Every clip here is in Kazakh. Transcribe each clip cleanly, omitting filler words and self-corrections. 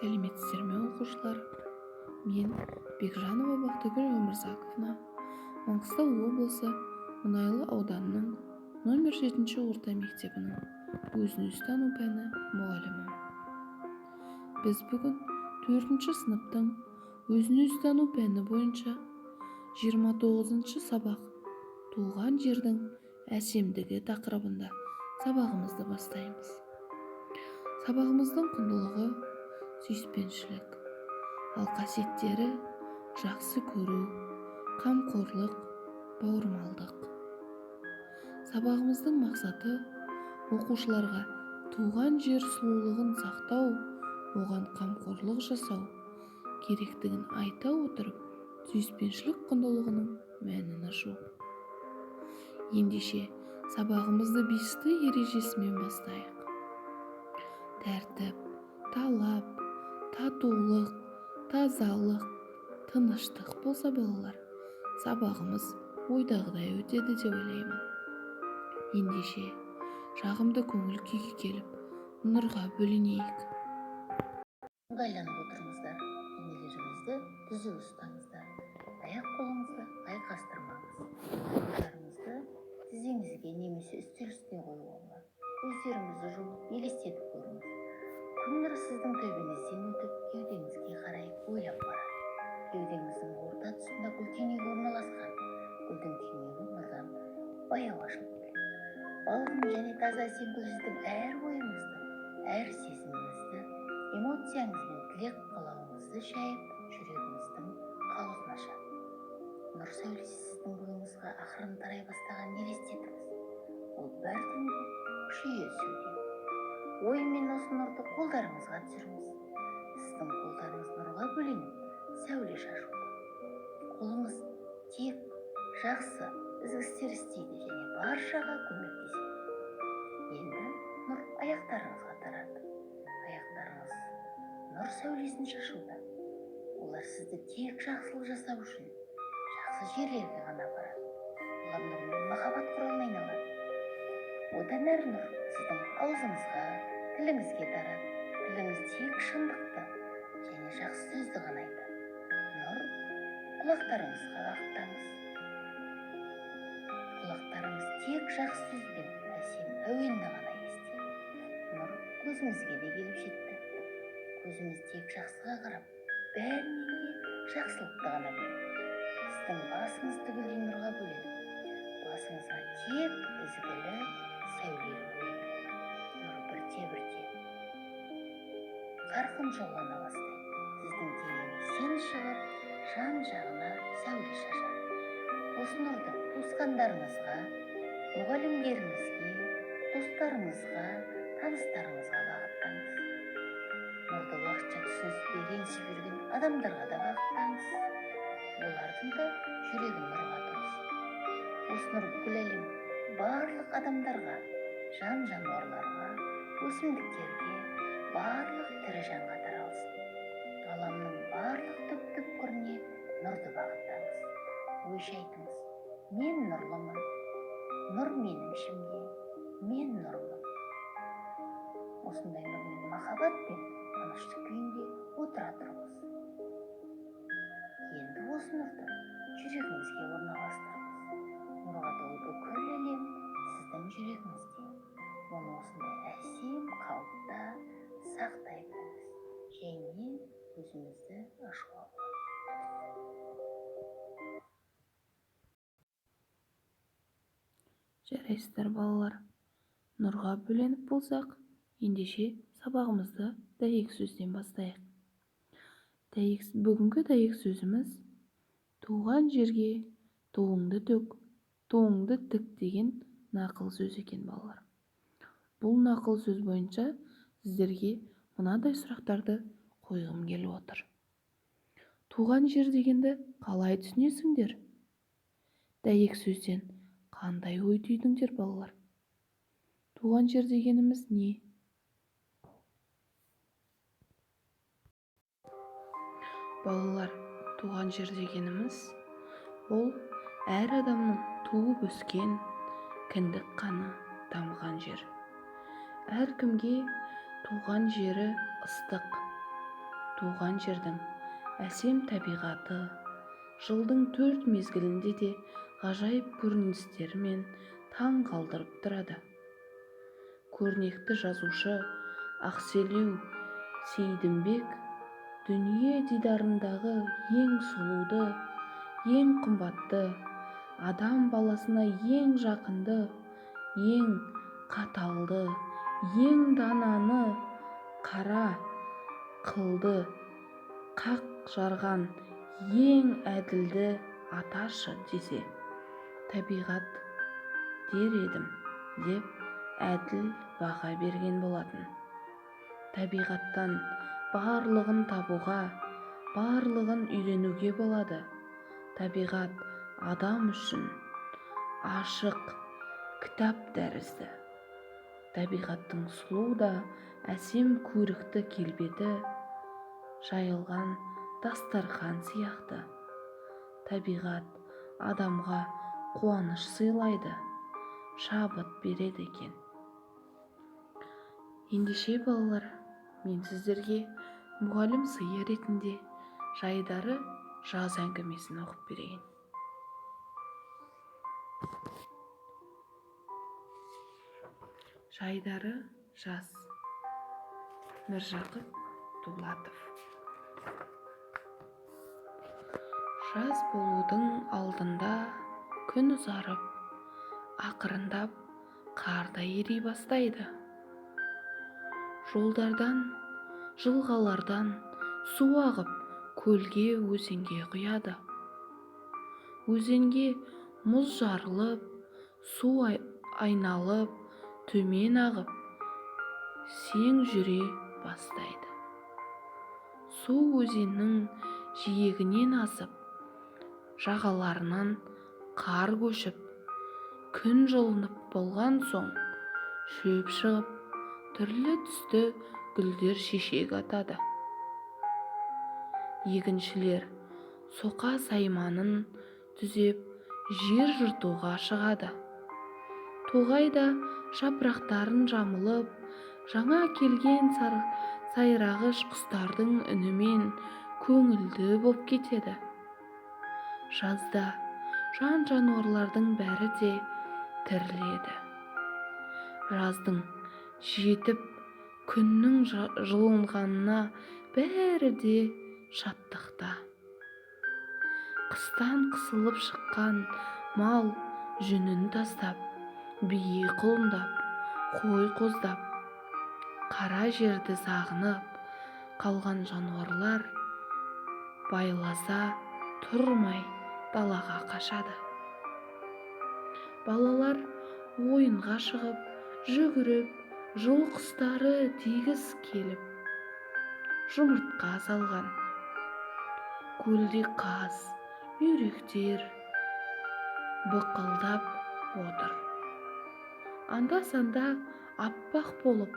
Сәлеметсіздер ме оқушылар? Мен Бекжанова Бақтыгүл Өмірзақовна, Маңғыстау облысы Мұнайлы ауданының номер 7 орта мектебінің өзін-өзі тану пәні мұғалімі. Біз бүгін 4 сыныптың өзін-өзі тану пәні бойынша 29 сабақ туған жердің әсемдігі тақырыбында сабағымызды бастаймыз. Сабағымыздың құндылығы сүйіспеншілік, ал қасиеттері жақсы көру, қамқорлық, бауырмалдық. Сабағымыздың мақсаты оқушыларға туған жер сұлулығын сақтау, оған қамқорлық жасау керектігін айта отырып, сүйіспеншілік құндылығының мәнін ашу. Ендеше сабағымызды бесті ережесімен бастайық. Тәртіп, талап, татулық, тазалық, тыныштық болса балалар, сабағымыз ойдағыдай өтеді деп ойлаймын. Ендеше жағымды көңіл күйге келіп, нұрға бөленейік. ыңғайланып отырыңыздар, денелеріңізді түзу ұстаңыздар, аяқ қолыңызды айқастырмаңыз. қолдарыңызды тізеңізге немесе үстел үстіне қоюға, көздеріңізді жұмып елестетіп көріңіз. Күн нұры сіздің төбеңізден өтіп, кеудеңізге қарай бойлап барады. Кеудеңіздің орта тұсында гүл түйнегі орналасқан. Гүлдің түйнегі нұрдан баяу ашылып келеді. Балғын және таза әсем гүл сіздің әр ойыңызды, әр сезіміңізді, эмоцияңыз бен тілек қалауыңызды шайып, жүрегіңіздің қалауын ашады. Нұр сәулесі сіздің бойыңызға ақырын тарай бастаған елестетіңіз. Ол біртіндеп күшейе түсуде. Оймен осы нұрды қолдарыңызға түсіріңіз. Сіздің қолдарыңыз нұрға бөленіп, сәуле шашуда. Қолыңыз тек жақсы, ізгі істер істейді және баршаға көмектеседі. Енді нұр аяқтарыңызға тарады. Аяқтарыңыз нұр сәулесін шашуда. Олар сізді тек жақсылық жасау үшін жақсы жерлерге ғана барады. Олар нұрмен махаббат құралына айналады. Одан әрі нұр сіздің аузыңызға, тіліңізге тарады. Тіліңіз тек шындықты және жақсы сөзді ғана айтады. Нұр құлақтарыңызға бағыттаңыз. Құлақтарыңыз тек жақсы сөзбен әсем әуенді ғана естиді. Нұр көзімізге де келіп жетті. Көзіміз тек жақсыға қарап, бәрінен де жақсылықты ғана көреді. Сіздің басыңыз түгелдей нұрға бөленіп, басыңызға тек ізгілі, сәулелі ой келеді. Нұр бірте-бірте қарқын жолана бастайды. Сіздің денеңізден шығып, жан-жағына сәуле шашады. Осы нұрды туысқандарыңызға, мұғалімдеріңізге, достарыңызға, таныстарыңызға бағыттаңыз. Нұрды уақытша түсініспей ренжіп жүрген адамдарға да бағыттаңыз. Олардың да жүрегін нұрға толсын. Осы нұр бүкіл әлем барлық адамдарға, жан-жануарларға, өсімдіктерге, барлық тірі жанға таралсын. Ғаламның барлық түп-түпкіріне нұрды бағыттаңыз. Ойша айтыңыз: мен нұрлымын, нұр менің ішімде, мен нұрмын. Осындай нұрмен махаббат пен тыныштық күйінде отыра тұрыңыз. Енді осы нұрды жүрегіңізге орналастырыңыз. Нұрға толы бүкіл әлем сіздің жүрегіңізде. Оны осындай әсем қалыпта сақтай біліңіз. Және көзіңізді ашуға болады. Жарайсыздар балалар, нұрға бөленіп болсақ, ендеше сабағымызды дәйек сөзден бастайық. Бүгінгі дәйек сөзіміз туған жерге туыңды төк, туыңды тік деген нақыл сөз екен балалар. Бұл нақыл сөз бойынша сіздерге мынадай сұрақтарды қойғым келіп отыр. Туған жер дегенді қалай түсінесіңдер? Дәйек сөзден қандай ой түйдіңдер балалар? Туған жер дегеніміз не? Балалар, туған жер дегеніміз ол әр адамның туып өскен, кіндік қаны тамған жер. Әркімге туған жері ыстық, туған жердің әсем табиғаты жылдың 4 мезгілінде де ғажайып көріністерімен таң қалдырып тұрады. Көрнекті жазушы Ақселеу Сейдімбек дүние дидарындағы ең сұлуды, ең қымбатты, адам баласына ең жақынды, ең қаталды, ең дананы қара қылды, қақ жарған ең әділді аташы десе, табиғат дер едім деп әділ баға берген болатын. Табиғаттан барлығын табуға, барлығын үйренуге болады. Табиғат адам үшін ашық кітап тәрізді. Табиғаттың сұлу да әсем көрікті келбеті жайылған дастархан сияқты. Табиғат адамға қуаныш сыйлайды, шабыт береді екен. Ендеше балалар, мен сіздерге мұғалім сыйы ретінде Жайдары жаз әңгімесін оқып берейін. Жайдары жаз. Міржақып Дулатов. Жаз болудың алдында күн ұзарып, ақырындап қар да ери бастайды. Жолдардан, жылғалардан су ағып, көлге, өзенге құяды. Өзенге мұз жарылып, су айналып, төмен ағып, сең жүре бастайды. Су өзеннің жиегінен асып, жағаларынан қар көшіп, күн жылынып болған соң шөп шығып, түрлі түсті гүлдер шешек атады. Егіншілер соқа сайманын түзеп жер жыртуға шығады. Тоғайда жапырақтарын жамылып, жаңа келген сайрағыш құстардың үнімен көңілді боп кетеді. Жазда жан-жануарлардың бәрі де тіріледі. Жаздың жетіп, күннің жылынғанына бәрі де шаттықта. Қыстан қысылып шыққан мал жүнін тастап, бие құлындап, қой қоздап, қара жерді сағынып қалған жануарлар байласа тұрмай далаға қашады. Балалар ойынға шығып, жүгіріп, жыл құстары тегіс келіп, жұмыртқа салған. Көлде қаз, үйректер бықылдап отыр. Анда-санда аппақ болып,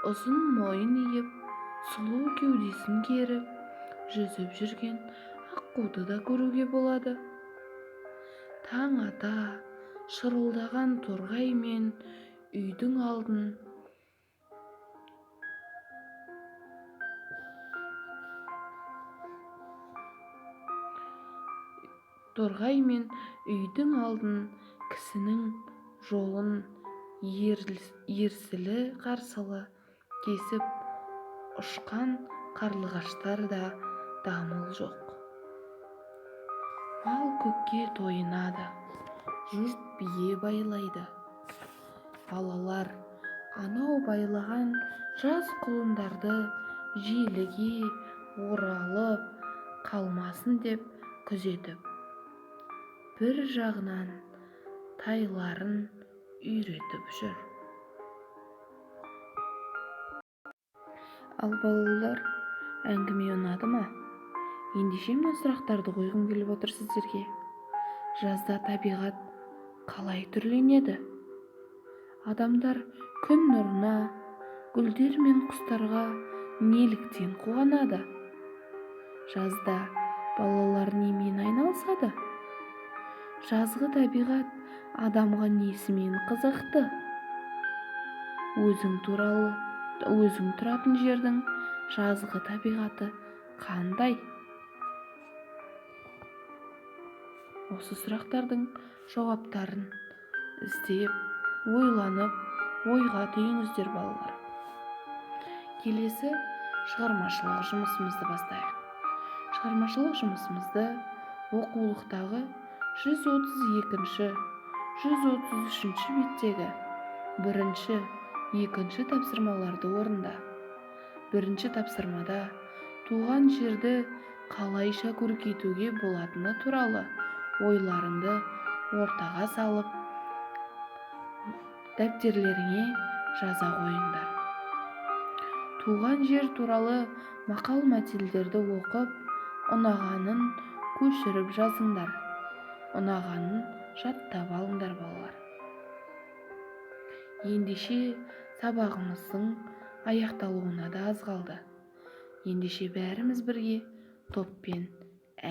ұзын мойын иіп, сұлу кеудесін керіп, жүзіп жүрген аққуды да көруге болады. Таң ата шырылдаған торғай мен үйдің алдын кісінің жолын ерсілі-қарсылы кесіп ұшқан қарлығаштар да дамыл жоқ. Мал көкке тойынады, жұрт бие байлайды. Балалар анау байлаған жас құлындарды желіге оралып қалмасын деп күзетіп, бір жағынан тайларын үйретіп жүр. Ал балалар, әңгіме ұнады ма? Ендеше мына сұрақтарды қойғым келіп отыр сіздерге. Жазда табиғат қалай түрленеді? Адамдар күн нұрына, гүлдер мен құстарға неліктен қуанады? Жазда балалар немен айналысады? Жазғы табиғат адамға несімен қызықты? Өзің тұратын жердің жазғы табиғаты қандай? Осы сұрақтардың жауаптарын іздеп, ойланып, ойға түйіңіздер балалар. Келесі шығармашылық жұмысымызды бастайық. Шығармашылық жұмысымызды оқулықтағы 132-133 беттегі бірінші, екінші тапсырмаларды орында. Бірінші тапсырмада туған жерді қалайша көркейтуге болатыны туралы ойларыңды ортаға салып, дәптерлеріңе жаза қойыңдар. Туған жер туралы мақал-мәтелдерді оқып, ұнағанын көшіріп жазыңдар. Ұнағанын жаттап алыңдар балалар. Ендеше сабағымыздың аяқталуына да аз қалды. Ендеше бәріміз бірге топпен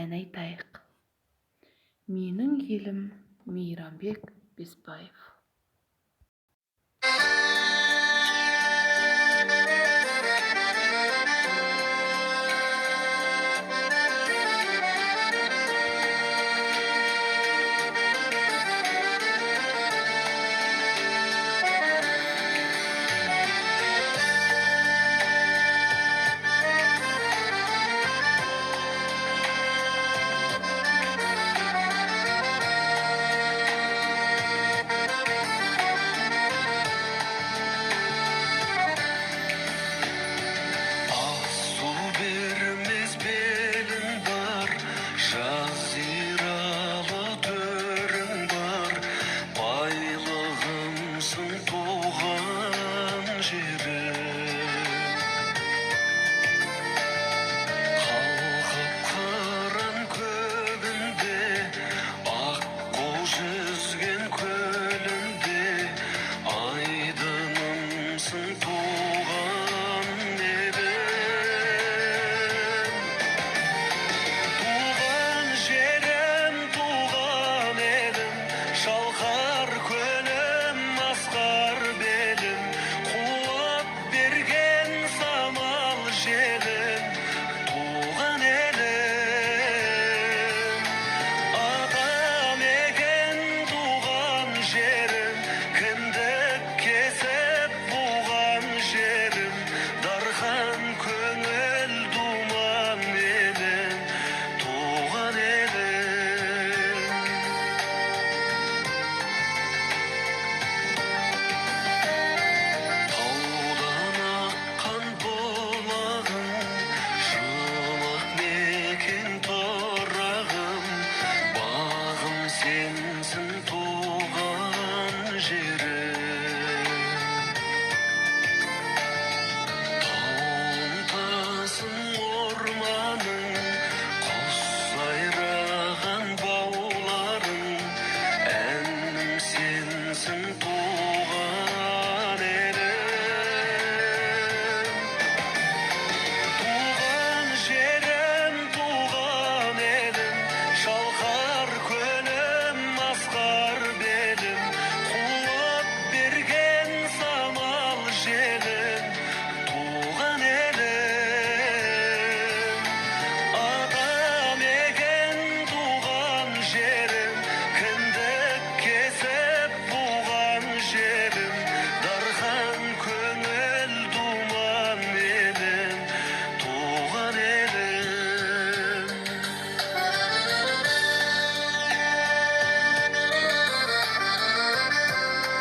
ән айтайық. Менің елім Мейрамбек Бесбаев.